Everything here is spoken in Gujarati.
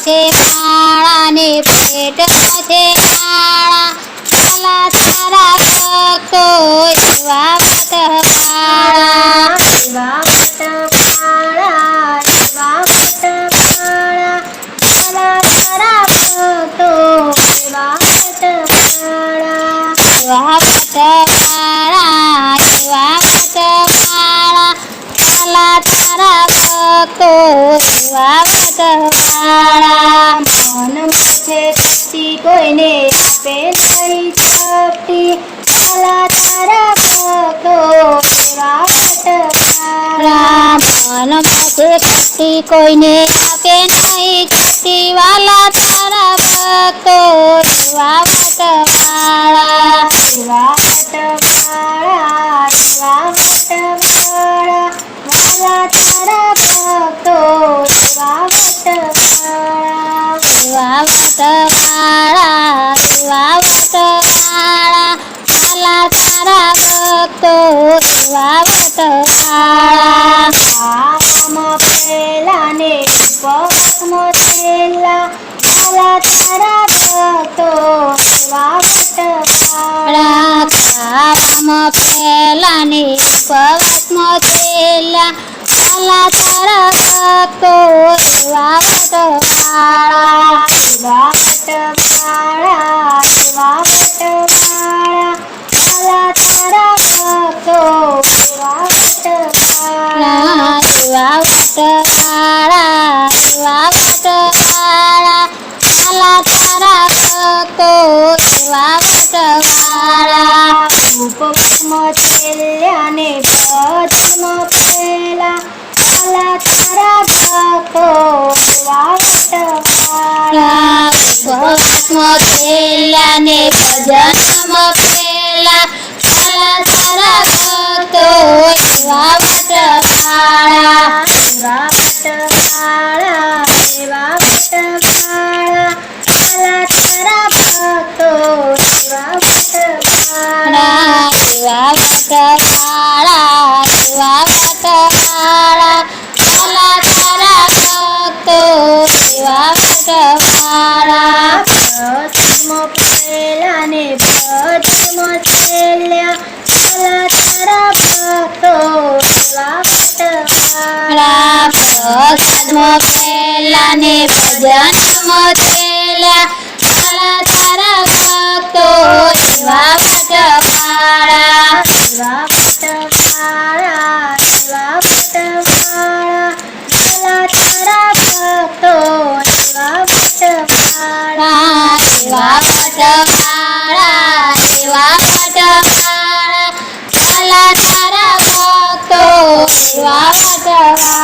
છે માળા ને પેટમાં છે માળા વાલા તારા ભક્તો એવા વટમાળા એવા વટમાળા એવા વટમાળા વાલા તારા ભક્તો એવા વટમાળા એવા વટમાળા એવા વટમાળા વાલા તારા ભક્તો એવા વટમાળા મનમાં છે શક્તિ કોઈને આપે નહીં શક્તિ વાલા તારા ભક્તો એવા વટમાળા મનમાં છે શક્તિ કોઈને આપે નહીં શક્તિ વાલા તારા ભક્તો એવા વટમાળા એવા વટમાળા એવા વટમાળા વાલા તારા ભક્તો એવા વટમાળા એવા વટમાળા એવા વટમાળા વાલા તારા ભક્તો એવા વટમાળા ખાવામાં પહેલા ને ઉપવાસમાં છેલ્લા વાલા તારા ભક્તો એવા વટમાળા ખાવામાં પહેલા ને ઉપવાસમાં છેલ્લા વાલા તારા ભક્તો એવા વટમાળા એવા વટમાળા એવા વટમાળા વાલા તારા ભક્તો એવા વટમાળા એવા વટમાળા એવા વટમાળા વાલા તારા ભક્તો એવા વટમાળા ઉપવાસમાં છેલ્લા ને ભજનમાં પહેલા વાલા તારા ભક્તો એવા વટમાળા ઉપવાસમાં છેલ્લા ને ભજનમાં પહેલા વાલા તારા ભક્તો એવા વટમાળા એવા વટમાળા એવા વટમાળા વાલા તારા ભક્તો એવા વટમાળા એવા વટમાળા એવા વટમાળા વાલા તારા ભક્તો એવા વટમાળા ભજનમાં પહેલા ને ભજનમાં છેલ્લા વાલા તારા ભક્તો એવા વટમાળા પ્રસાદમાં પહેલા ને ભજનમાં છેલ્લા વાલા તારા ભક્તો એવા વટમાળા એવા વટમાળા એવા વટમાળા વાલા તારા ભક્તો એવા વટમાળા એવા વટમાળા એવા વટમાળા વાલા તારા ભક્તો એવા વટમાળા